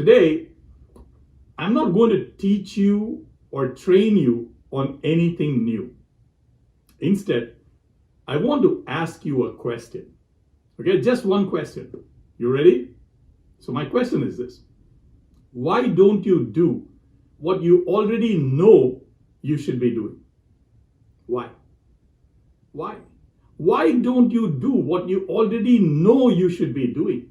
Today, I'm not going to teach you or train you on anything new. Instead, I want to ask you a question. Okay, just one question. You ready? So, my question is this: why don't you do what you already know you should be doing? Why? Why? Why don't you do what you already know you should be doing?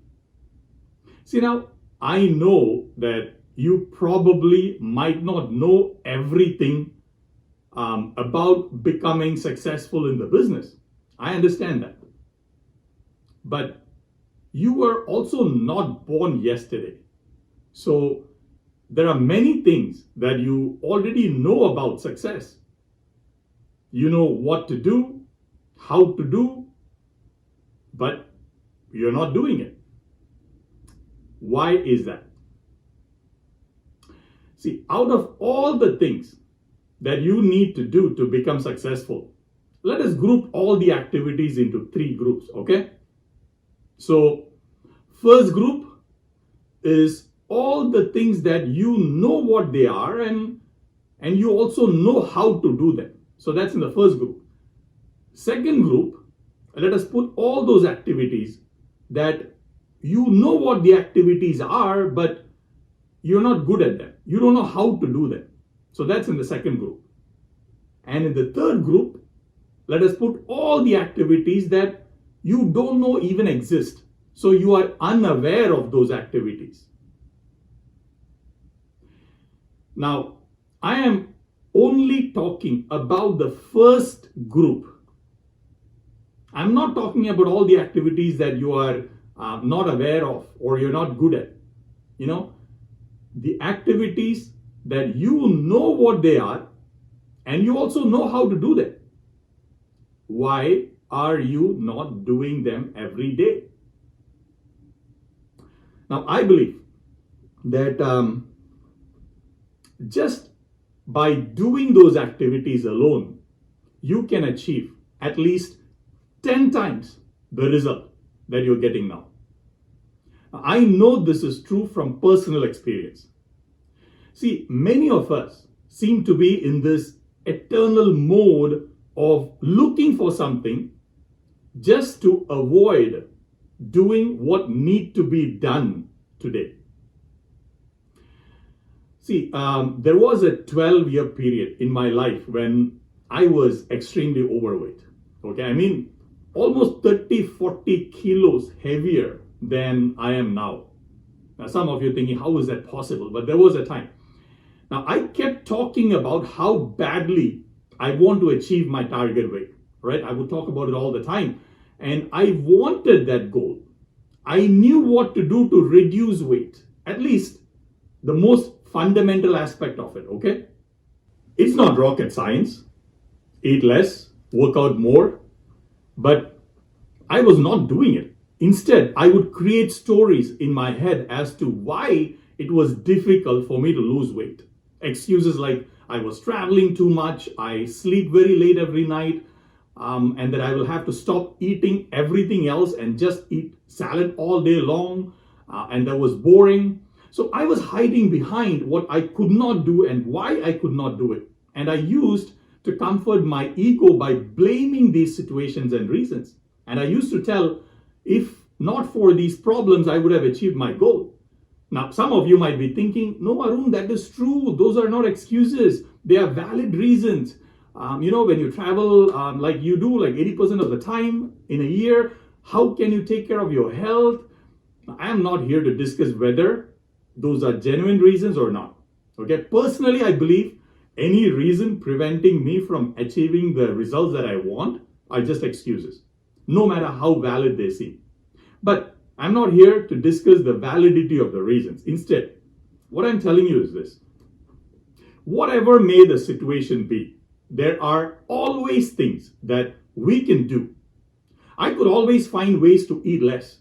See, now, I know that you probably might not know everything about becoming successful in the business. I understand that. But you were also not born yesterday. So there are many things that you already know about success. You know what to do, how to do, but you're not doing it. Why is that? See, out of all the things that you need to do to become successful, let us group all the activities into three groups, okay? So, first group is all the things that you know what they are and you also know how to do them. So that's in the first group. Second group, let us put all those activities that you know what the activities are, but you're not good at them. You don't know how to do them. So that's in the second group. And in the third group, let us put all the activities that you don't know even exist. So you are unaware of those activities. Now, I am only talking about the first group. I'm not talking about all the activities that you are not aware of or you're not good at. You know, the activities that you know what they are and you also know how to do them. Why are you not doing them every day? Now, I believe that just by doing those activities alone, you can achieve at least 10 times the result that you're getting now. I know this is true from personal experience. See, many of us seem to be in this eternal mode of looking for something just to avoid doing what need to be done today. See, there was a 12-year period in my life when I was extremely overweight. Okay, I mean, almost 30-40 kilos heavier than I am now. Now, some of you are thinking, how is that possible? But there was a time. Now, I kept talking about how badly I want to achieve my target weight, right? I would talk about it all the time. And I wanted that goal. I knew what to do to reduce weight, at least the most fundamental aspect of it, okay? It's not rocket science. Eat less, work out more. But I was not doing it. Instead, I would create stories in my head as to why it was difficult for me to lose weight. Excuses like I was traveling too much, I sleep very late every night, and that I will have to stop eating everything else and just eat salad all day long, and that was boring. So I was hiding behind what I could not do and why I could not do it. And I used to comfort my ego by blaming these situations and reasons. And I used to tell, if not for these problems, I would have achieved my goal. Now, some of you might be thinking, no, Arun, that is true. Those are not excuses. They are valid reasons. When you travel like you do, like 80% of the time in a year, how can you take care of your health? I am not here to discuss whether those are genuine reasons or not. Okay, personally, I believe any reason preventing me from achieving the results that I want are just excuses, no matter how valid they seem. But I'm not here to discuss the validity of the reasons. Instead, what I'm telling you is this: whatever may the situation be, there are always things that we can do. I could always find ways to eat less.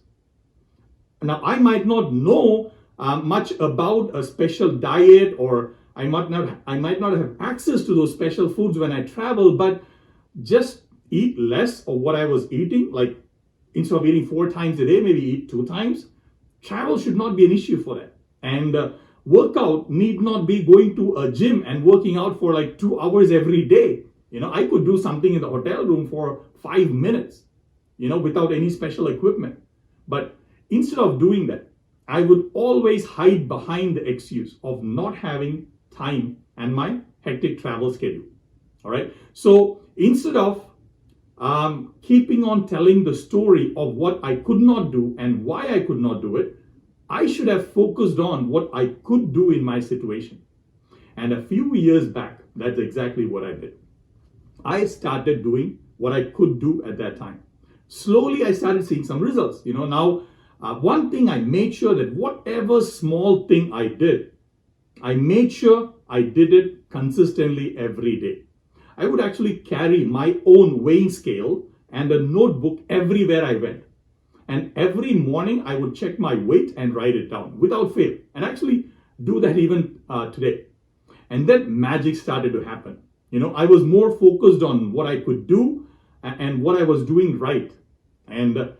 Now, I might not know much about a special diet, or I might not have access to those special foods when I travel, but just eat less of what I was eating, like instead of eating 4 times a day, maybe eat 2 times. Travel should not be an issue for that. And workout need not be going to a gym and working out for like 2 hours every day. I could do something in the hotel room for 5 minutes, without any special equipment. But instead of doing that, I would always hide behind the excuse of not having time and my hectic travel schedule. All right. So instead of keeping on telling the story of what I could not do and why I could not do it, I should have focused on what I could do in my situation. And a few years back, that's exactly what I did. I started doing what I could do at that time. Slowly, I started seeing some results. Now, one thing I made sure that whatever small thing I did, I made sure I did it consistently every day. I would actually carry my own weighing scale and a notebook everywhere I went. And every morning I would check my weight and write it down without fail. And actually do that even today. And then magic started to happen. I was more focused on what I could do and what I was doing right. And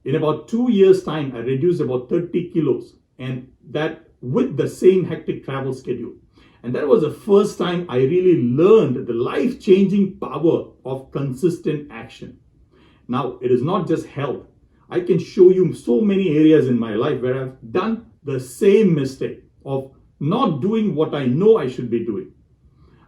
in about 2 years' time, I reduced about 30 kilos. And that with the same hectic travel schedule. And that was the first time I really learned the life-changing power of consistent action. Now, it is not just health. I can show you so many areas in my life where I've done the same mistake of not doing what I know I should be doing.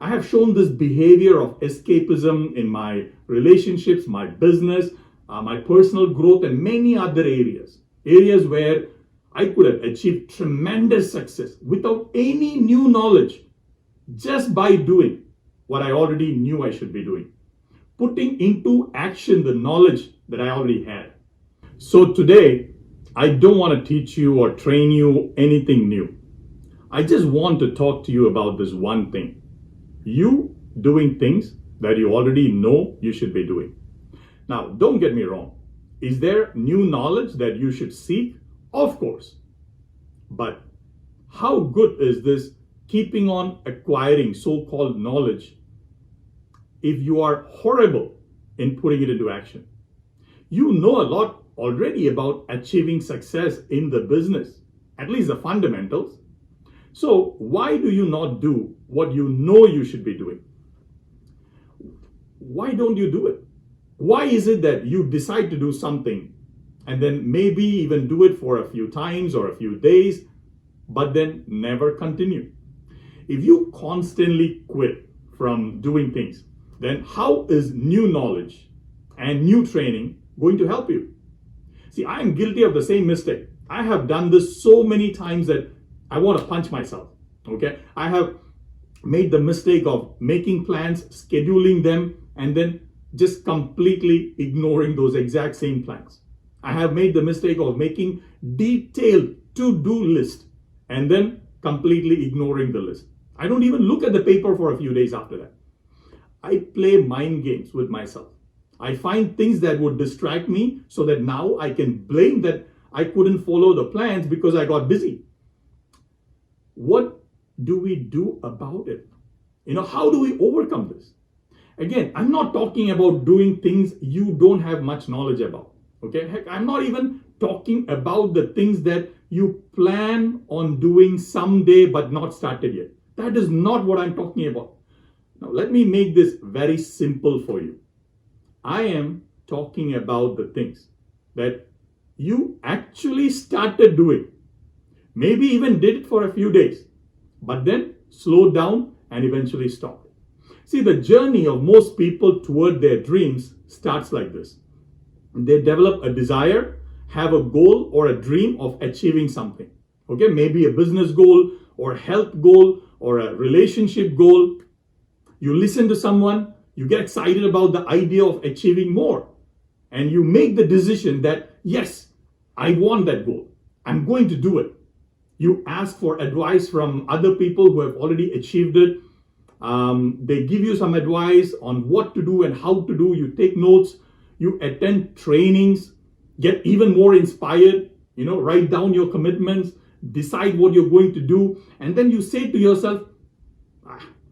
I have shown this behavior of escapism in my relationships, my business, my personal growth, and many other areas. Areas where I could have achieved tremendous success without any new knowledge, just by doing what I already knew I should be doing, putting into action the knowledge that I already had. So today, I don't want to teach you or train you anything new. I just want to talk to you about this one thing. You doing things that you already know you should be doing. Now, don't get me wrong. Is there new knowledge that you should seek? Of course. But how good is this keeping on acquiring so-called knowledge if you are horrible in putting it into action? You know a lot already about achieving success in the business, at least the fundamentals. So why do you not do what you know you should be doing? Why don't you do it? Why is it that you decide to do something and then maybe even do it for a few times or a few days, but then never continue? If you constantly quit from doing things, then how is new knowledge and new training going to help you? See, I am guilty of the same mistake. I have done this so many times that I want to punch myself. Okay? I have made the mistake of making plans, scheduling them, and then just completely ignoring those exact same plans. I have made the mistake of making detailed to-do list and then completely ignoring the list. I don't even look at the paper for a few days after that. I play mind games with myself. I find things that would distract me so that now I can blame that I couldn't follow the plans because I got busy. What do we do about it? How do we overcome this? Again, I'm not talking about doing things you don't have much knowledge about. Okay? Heck, I'm not even talking about the things that you plan on doing someday but not started yet. That is not what I'm talking about. Now, let me make this very simple for you. I am talking about the things that you actually started doing. Maybe even did it for a few days, but then slowed down and eventually stopped. See, the journey of most people toward their dreams starts like this. They develop a desire, have a goal or a dream of achieving something. Okay, maybe a business goal or health goal or a relationship goal. You listen to someone, you get excited about the idea of achieving more. And you make the decision that, yes, I want that goal. I'm going to do it. You ask for advice from other people who have already achieved it. They give you some advice on what to do and how to do. You take notes, you attend trainings, get even more inspired, write down your commitments, decide what you're going to do. And then you say to yourself,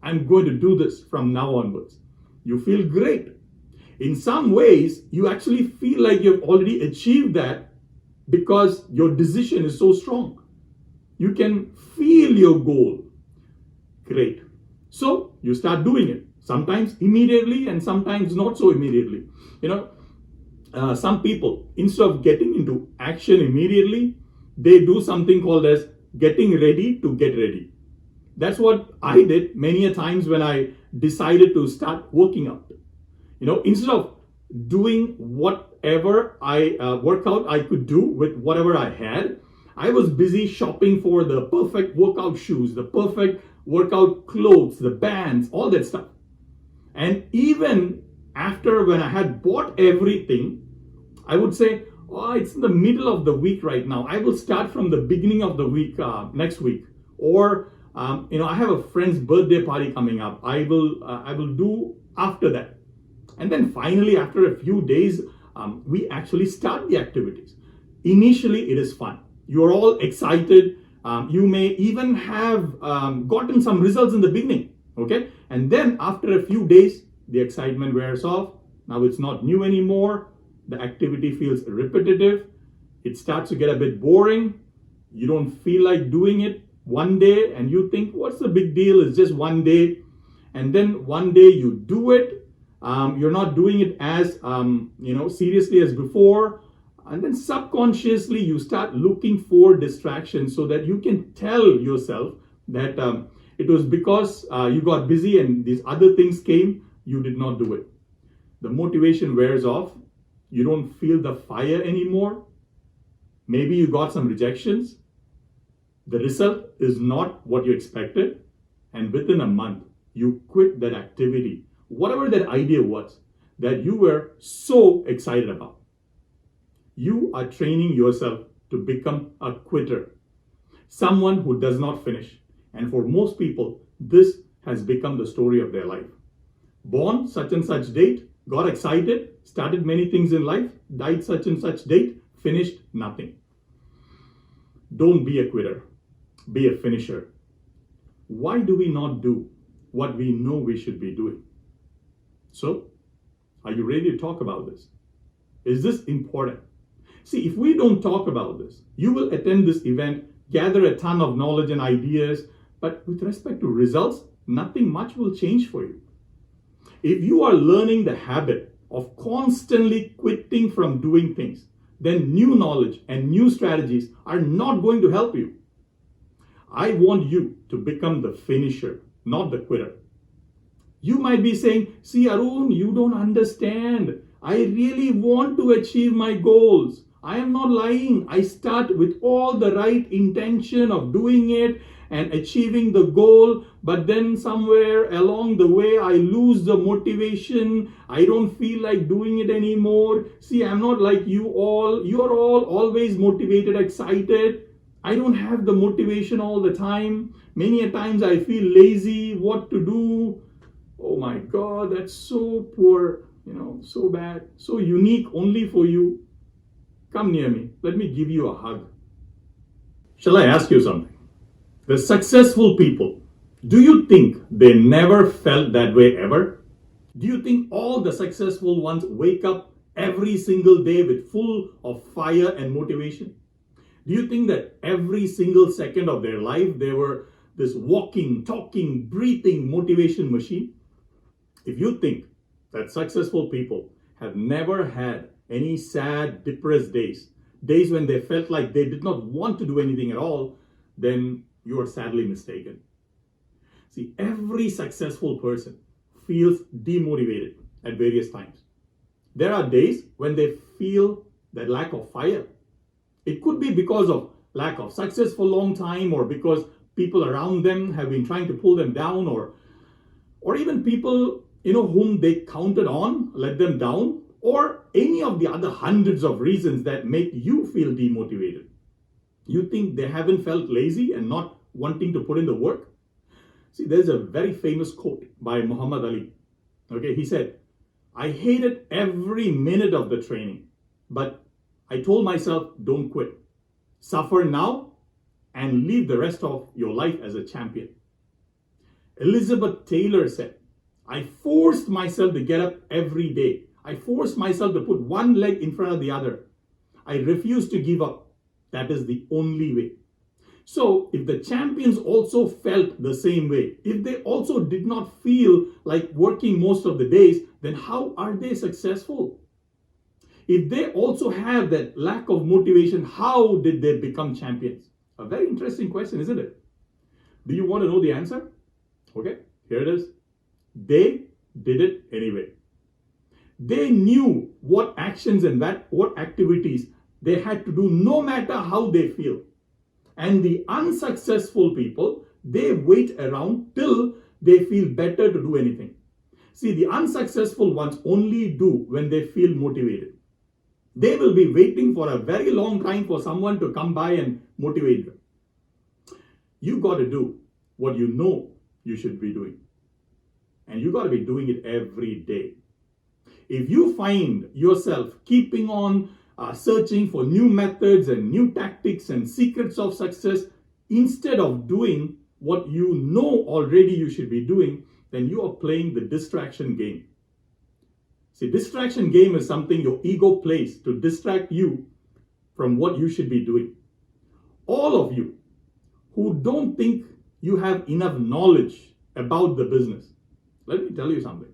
I'm going to do this from now onwards. You feel great. In some ways, you actually feel like you've already achieved that because your decision is so strong. You can feel your goal. Great. So you start doing it. Sometimes immediately and sometimes not so immediately. Some people, instead of getting into action immediately, they do something called as getting ready to get ready. That's what I did many a times when I decided to start working out. Instead of doing whatever workout I could do with whatever I had, I was busy shopping for the perfect workout shoes, the perfect workout clothes, the bands, all that stuff. And even after when I had bought everything, I would say, oh, it's in the middle of the week right now. I will start from the beginning of the week next week. Or, I have a friend's birthday party coming up. I will do after that. And then finally, after a few days, we actually start the activities. Initially, it is fun. You're all excited. You may even have gotten some results in the beginning. Okay. And then after a few days, the excitement wears off. Now it's not new anymore. The activity feels repetitive. It starts to get a bit boring. You don't feel like doing it one day and you think, what's the big deal? It's just one day. And then one day you do it. You're not doing it as, seriously as before. And then subconsciously you start looking for distractions so that you can tell yourself that it was because you got busy and these other things came, you did not do it. The motivation wears off. You don't feel the fire anymore. Maybe you got some rejections. The result is not what you expected. And within a month, you quit that activity, whatever that idea was that you were so excited about. You are training yourself to become a quitter, someone who does not finish. And for most people, this has become the story of their life. Born such and such date, got excited, started many things in life, died such and such date, finished nothing. Don't be a quitter, be a finisher. Why do we not do what we know we should be doing? So, are you ready to talk about this? Is this important? See, if we don't talk about this, you will attend this event, gather a ton of knowledge and ideas, but with respect to results, nothing much will change for you. If you are learning the habit of constantly quitting from doing things, then new knowledge and new strategies are not going to help you. I want you to become the finisher, not the quitter. You might be saying, see, Arun, you don't understand. I really want to achieve my goals. I am not lying. I start with all the right intention of doing it and achieving the goal, but then somewhere along the way, I lose the motivation. I don't feel like doing it anymore. See, I'm not like you all. You're all always motivated, excited. I don't have the motivation all the time. Many a times I feel lazy, what to do. Oh my God, that's so poor, so bad, so unique only for you. Come near me. Let me give you a hug. Shall I ask you something? The successful people, do you think they never felt that way ever? Do you think all the successful ones wake up every single day with full of fire and motivation? Do you think that every single second of their life they were this walking, talking, breathing motivation machine? If you think that successful people have never had any sad, depressed days when they felt like they did not want to do anything at all, then you are sadly mistaken. See, every successful person feels demotivated at various times. There are days when they feel that lack of fire. It could be because of lack of success for a long time, or because people around them have been trying to pull them down, or even people whom they counted on let them down, or any of the other hundreds of reasons that make you feel demotivated. You think they haven't felt lazy and not wanting to put in the work? See, there's a very famous quote by Muhammad Ali. Okay, he said, I hated every minute of the training, but I told myself, don't quit. Suffer now and live the rest of your life as a champion. Elizabeth Taylor said, I forced myself to get up every day. I forced myself to put one leg in front of the other. I refused to give up. That is the only way. So if the champions also felt the same way, if they also did not feel like working most of the days, then how are they successful? If they also have that lack of motivation, how did they become champions? A very interesting question, isn't it? Do you want to know the answer? Okay, here it is. They did it anyway. They knew what actions and what activities they had to do no matter how they feel. And the unsuccessful people, they wait around till they feel better to do anything. See, the unsuccessful ones only do when they feel motivated. They will be waiting for a very long time for someone to come by and motivate them. You got to do what you know you should be doing. And you got to be doing it every day. If you find yourself keeping on searching for new methods and new tactics and secrets of success instead of doing what you know already you should be doing, then you are playing the distraction game. See, distraction game is something your ego plays to distract you from what you should be doing. All of you who don't think you have enough knowledge about the business, let me tell you something.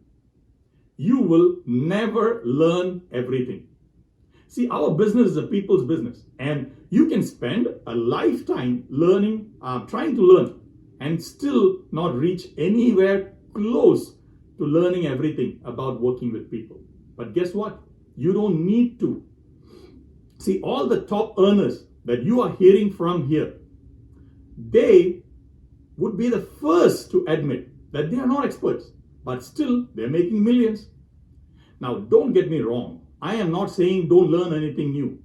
You will never learn everything. See, our business is a people's business, and you can spend a lifetime learning, trying to learn, and still not reach anywhere close to learning everything about working with people. But guess what? You don't need to. See, all the top earners that you are hearing from here, they would be the first to admit that they are not experts, but still they're making millions. Now, don't get me wrong. I am not saying don't learn anything new.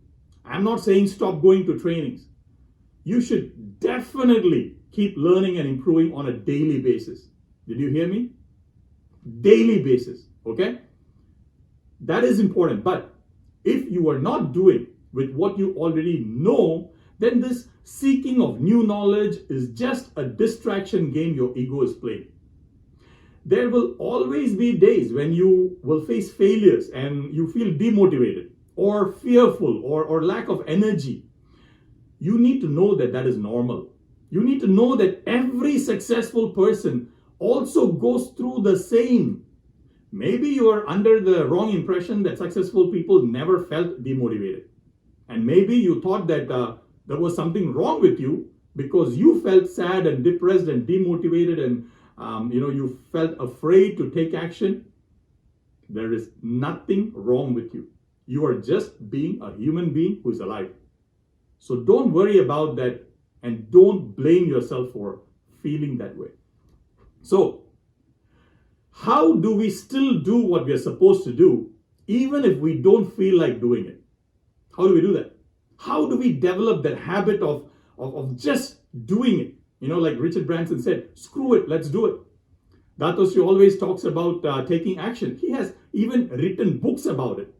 I'm not saying stop going to trainings. You should definitely keep learning and improving on a daily basis. Did you hear me? Daily basis, okay? That is important. But if you are not doing with what you already know, then this seeking of new knowledge is just a distraction game your ego is playing. There will always be days when you will face failures and you feel demotivated or fearful or lack of energy. You need to know that that is normal. You need to know that every successful person also goes through the same. Maybe you are under the wrong impression that successful people never felt demotivated. And maybe you thought that there was something wrong with you because you felt sad and depressed and demotivated and you felt afraid to take action. There is nothing wrong with you. You are just being a human being who is alive. So don't worry about that and don't blame yourself for feeling that way. So, how do we still do what we are supposed to do even if we don't feel like doing it? How do we do that? How do we develop that habit of just doing it? Like Richard Branson said, screw it, let's do it. Datoshi always talks about taking action. He has even written books about it.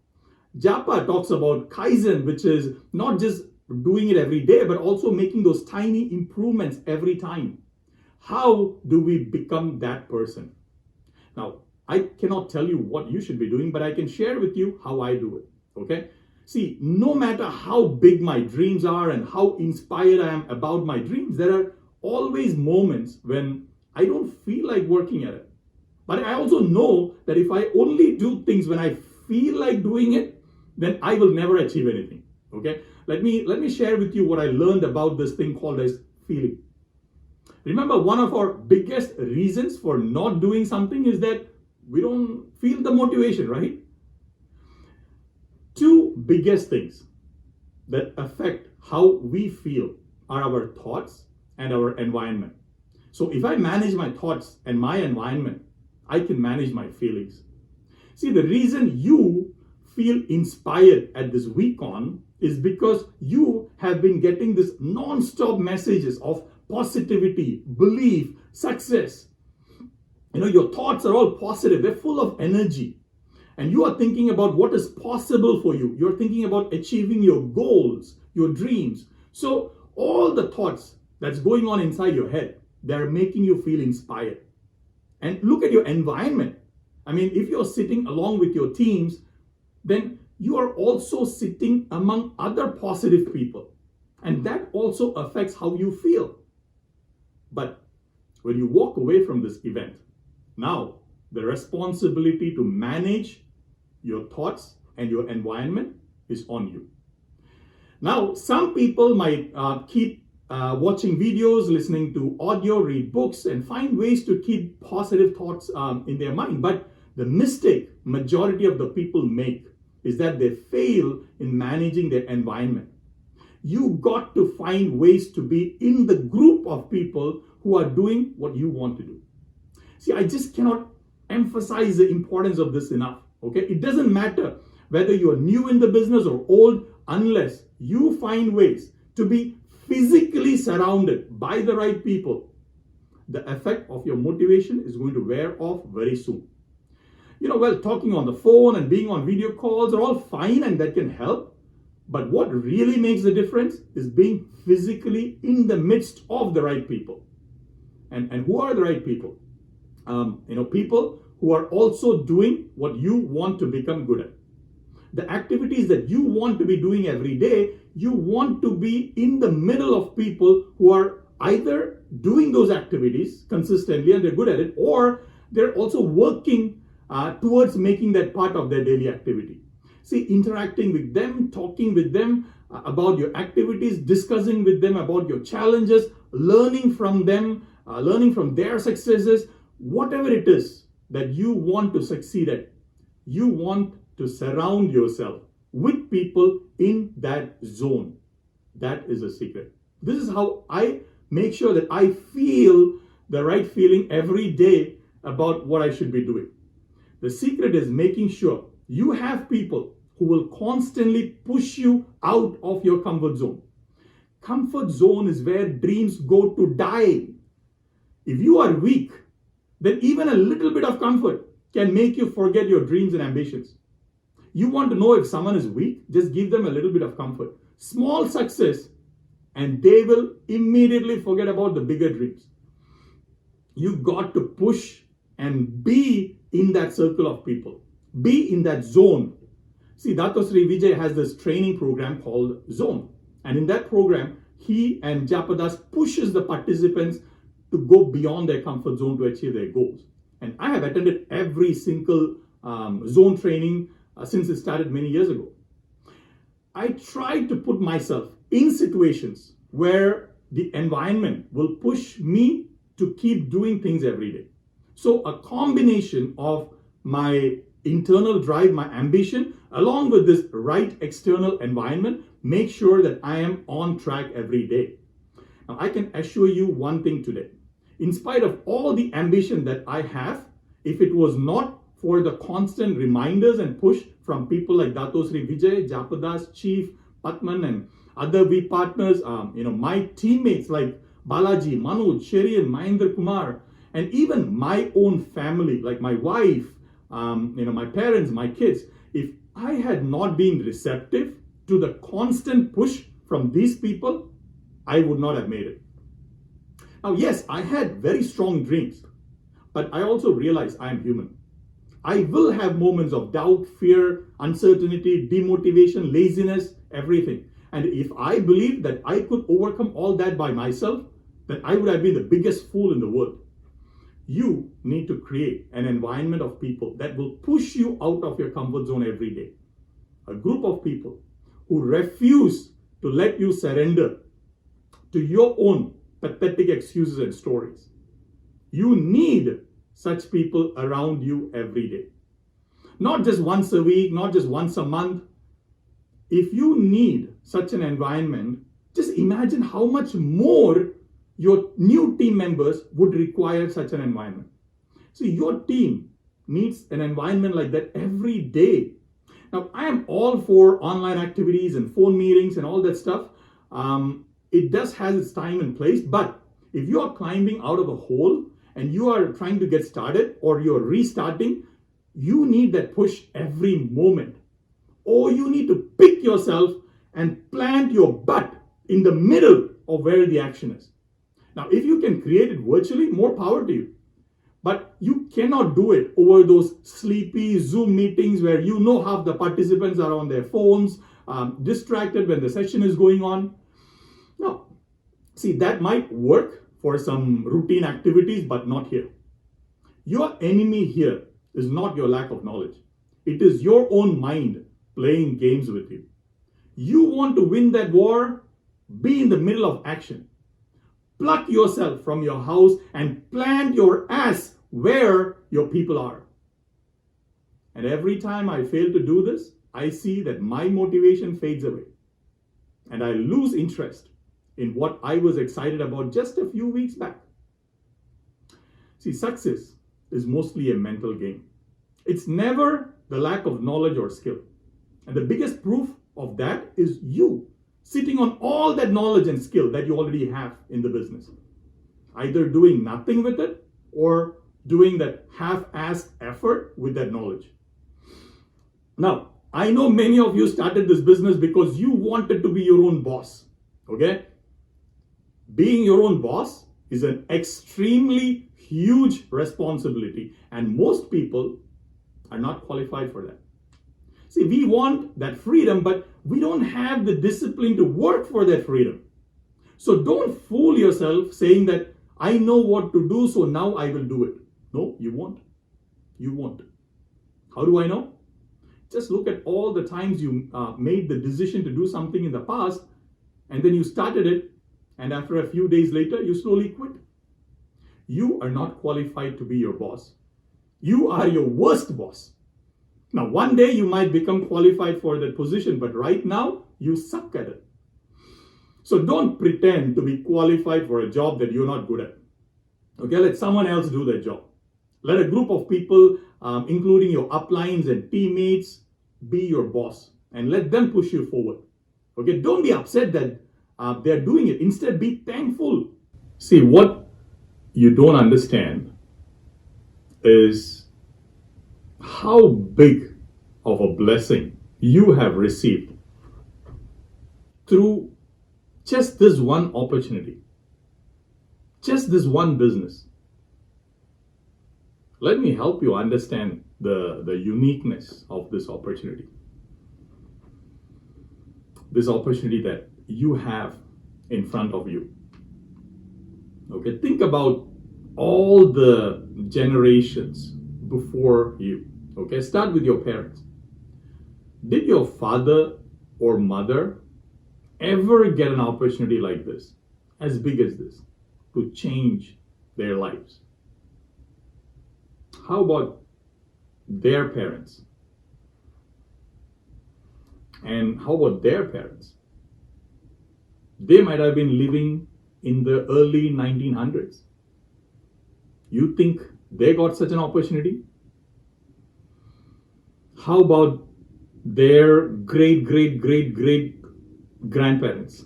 Japa talks about Kaizen, which is not just doing it every day, but also making those tiny improvements every time. How do we become that person? Now, I cannot tell you what you should be doing, but I can share with you how I do it, okay? See, no matter how big my dreams are and how inspired I am about my dreams, there are always moments when I don't feel like working at it. But I also know that if I only do things when I feel like doing it, then I will never achieve anything, okay? Let me share with you what I learned about this thing called as feeling. Remember, one of our biggest reasons for not doing something is that we don't feel the motivation, right? Two biggest things that affect how we feel are our thoughts and our environment. So if I manage my thoughts and my environment, I can manage my feelings. See, the reason you feel inspired at this week-on is because you have been getting this non-stop messages of positivity, belief, success. Your thoughts are all positive. They're full of energy. And you are thinking about what is possible for you. You're thinking about achieving your goals, your dreams. So all the thoughts that's going on inside your head, they're making you feel inspired. And look at your environment. I mean, if you're sitting along with your teams, then you are also sitting among other positive people. And that also affects how you feel. But when you walk away from this event, now the responsibility to manage your thoughts and your environment is on you. Now, some people might keep watching videos, listening to audio, read books, and find ways to keep positive thoughts in their mind. But the mistake majority of the people make is that they fail in managing their environment. You got to find ways to be in the group of people who are doing what you want to do. See, I just cannot emphasize the importance of this enough. Okay, it doesn't matter whether you are new in the business or old, unless you find ways to be physically surrounded by the right people, the effect of your motivation is going to wear off very soon. Well, talking on the phone and being on video calls are all fine and that can help. But what really makes the difference is being physically in the midst of the right people. And who are the right people? People who are also doing what you want to become good at. The activities that you want to be doing every day, you want to be in the middle of people who are either doing those activities consistently and they're good at it, or they're also working towards making that part of their daily activity. See, interacting with them, talking with them about your activities, discussing with them about your challenges, learning from them, learning from their successes, whatever it is that you want to succeed at, you want to surround yourself with people in that zone. That is a secret. This is how I make sure that I feel the right feeling every day about what I should be doing. The secret is making sure you have people who will constantly push you out of your comfort zone. Comfort zone is where dreams go to die. If you are weak, then even a little bit of comfort can make you forget your dreams and ambitions. You want to know if someone is weak? Just give them a little bit of comfort. Small success, and they will immediately forget about the bigger dreams. You got to push and be in that circle of people. Be in that zone. See, Dato Sri Vijay has this training program called Zone. And in that program, he and Japadas pushes the participants to go beyond their comfort zone to achieve their goals. And I have attended every single zone training since it started many years ago. I try to put myself in situations where the environment will push me to keep doing things every day. So a combination of my internal drive, my ambition, along with this right external environment, make sure that I am on track every day. Now, I can assure you one thing today. In spite of all the ambition that I have, if it was not for the constant reminders and push from people like Dato Sri Vijay, Japadas, Chief, Patman, and other V partners, my teammates like Balaji, Manoj, Sherian, Mahendra Kumar, and even my own family, like my wife, my parents, my kids, if I had not been receptive to the constant push from these people, I would not have made it. Now, yes, I had very strong dreams, but I also realized I am human. I will have moments of doubt, fear, uncertainty, demotivation, laziness, everything. And if I believed that I could overcome all that by myself, then I would have been the biggest fool in the world. You need to create an environment of people that will push you out of your comfort zone every day. A group of people who refuse to let you surrender to your own pathetic excuses and stories. You need such people around you every day. Not just once a week, not just once a month. If you need such an environment, just imagine how much more your new team members would require such an environment. So your team needs an environment like that every day. Now, I am all for online activities and phone meetings and all that stuff. It does have its time and place, but if you are climbing out of a hole and you are trying to get started or you're restarting, you need that push every moment. Or you need to pick yourself and plant your butt in the middle of where the action is. Now, if you can create it virtually, more power to you. But you cannot do it over those sleepy Zoom meetings where you know half the participants are on their phones, distracted when the session is going on. Now, see, that might work for some routine activities, but not here. Your enemy here is not your lack of knowledge. It is your own mind playing games with you. You want to win that war? Be in the middle of action. Pluck yourself from your house and plant your ass where your people are. And every time I fail to do this, I see that my motivation fades away. And I lose interest in what I was excited about just a few weeks back. See, success is mostly a mental game. It's never the lack of knowledge or skill. And the biggest proof of that is you sitting on all that knowledge and skill that you already have in the business. Either doing nothing with it or doing that half-assed effort with that knowledge. Now, I know many of you started this business because you wanted to be your own boss. Okay? Being your own boss is an extremely huge responsibility, and most people are not qualified for that. See, we want that freedom, but we don't have the discipline to work for that freedom. So don't fool yourself saying that I know what to do, so now I will do it. No, you won't. You won't. How do I know? Just look at all the times you made the decision to do something in the past, and then you started it, and after a few days later, you slowly quit. You are not qualified to be your boss. You are your worst boss. Now, one day you might become qualified for that position, but right now, you suck at it. So don't pretend to be qualified for a job that you're not good at. Okay, let someone else do that job. Let a group of people, including your uplines and teammates, be your boss and let them push you forward. Okay, don't be upset that they're doing it. Instead, be thankful. See, what you don't understand is how big of a blessing you have received through just this one opportunity, just this one business. Let me help you understand the uniqueness of this opportunity. This opportunity that you have in front of you. Okay, think about all the generations before you. Okay, start with your parents. Did your father or mother ever get an opportunity like this, as big as this, to change their lives? How about their parents? And how about their parents? They might have been living in the early 1900s. You think they got such an opportunity? How about their great grandparents?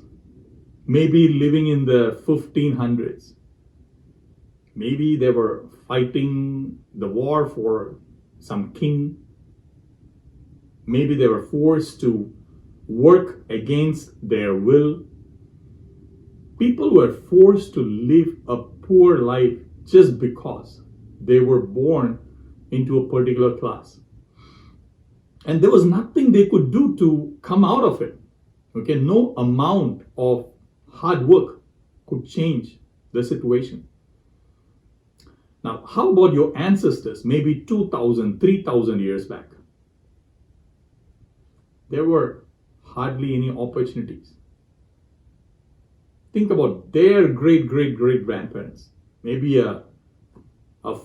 Maybe living in the 1500s. Maybe they were fighting the war for some king. Maybe they were forced to work against their will. People were forced to live a poor life just because they were born into a particular class. And there was nothing they could do to come out of it. Okay, no amount of hard work could change the situation. Now, how about your ancestors, maybe 2,000, 3,000 years back? There were hardly any opportunities. Think about their great grandparents, maybe a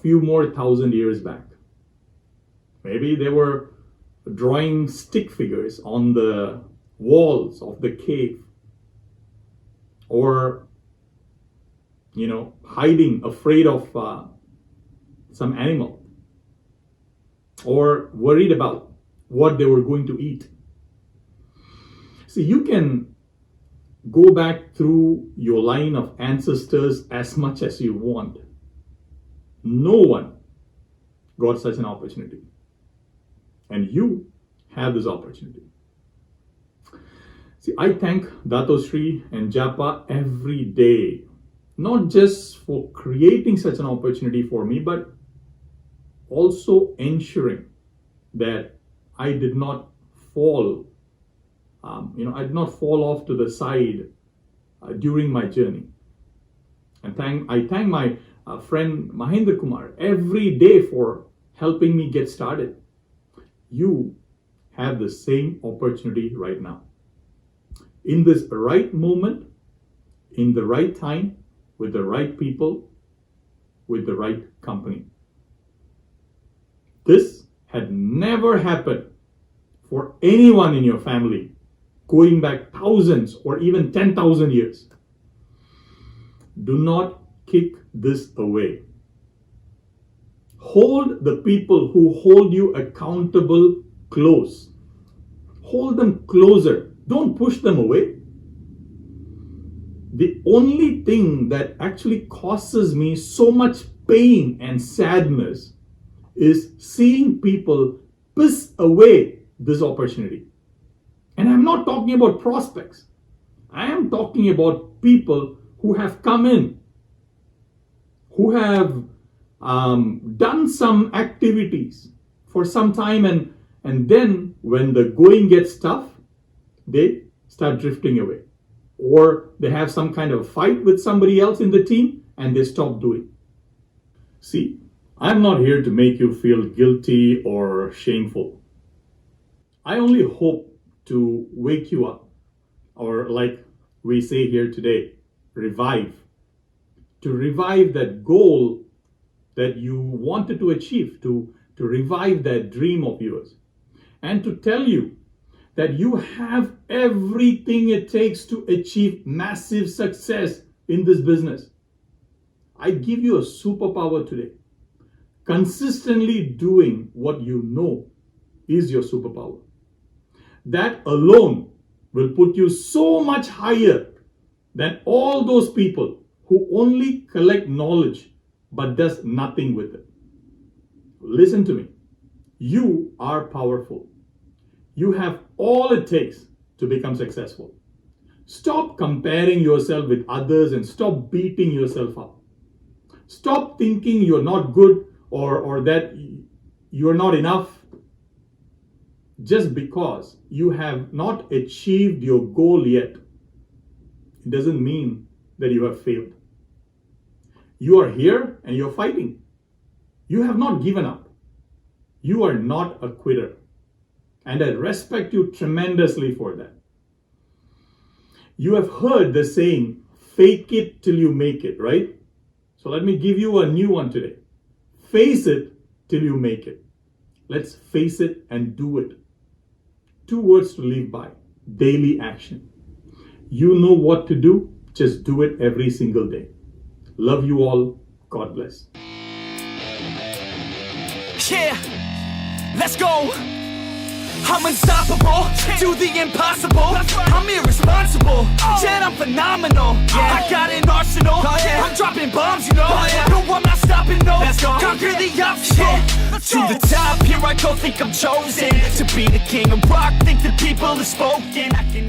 few more thousand years back. Maybe they were drawing stick figures on the walls of the cave, or hiding afraid of some animal, or worried about what they were going to eat. See, you can go back through your line of ancestors as much as you want. No one got such an opportunity. And you have this opportunity. See, I thank Dato Sri and Japa every day, not just for creating such an opportunity for me, but also ensuring that I did not fall I did not fall off to the side during my journey. I thank my friend Mahendra Kumar every day for helping me get started. You have the same opportunity right now. In this right moment, in the right time, with the right people, with the right company. This had never happened for anyone in your family going back thousands or even 10,000 years. Do not kick this away. Hold the people who hold you accountable close. Hold them closer. Don't push them away. The only thing that actually causes me so much pain and sadness is seeing people piss away this opportunity. And I'm not talking about prospects. I am talking about people who have come in, who have done some activities for some time, and then when the going gets tough, they start drifting away. Or they have some kind of fight with somebody else in the team and they stop doing. See, I'm not here to make you feel guilty or shameful. I only hope to wake you up, or like we say here today, revive. To revive that goal that you wanted to achieve, to revive that dream of yours. And to tell you that you have everything it takes to achieve massive success in this business. I give you a superpower today. Consistently doing what you know is your superpower. That alone will put you so much higher than all those people who only collect knowledge but does nothing with it. Listen to me. You are powerful. You have all it takes to become successful. Stop comparing yourself with others and stop beating yourself up. Stop thinking you're not good or that you're not enough just because you have not achieved your goal yet. It doesn't mean that you have failed. You are here and you're fighting. You have not given up. You are not a quitter. And I respect you tremendously for that. You have heard the saying, fake it till you make it, right? So let me give you a new one today. Face it till you make it. Let's face it and do it. 2 words to live by. Daily action. You know what to do. Just do it every single day. Love you all. God bless. Yeah, let's go. I'm unstoppable, do the impossible. I'm irresponsible, yet I'm phenomenal. I got an arsenal, I'm dropping bombs, you know. No, I'm not stopping, no. Conquer the obstacle. To the top, here I go, think I'm chosen to be the king of rock. Think the people have spoken. I can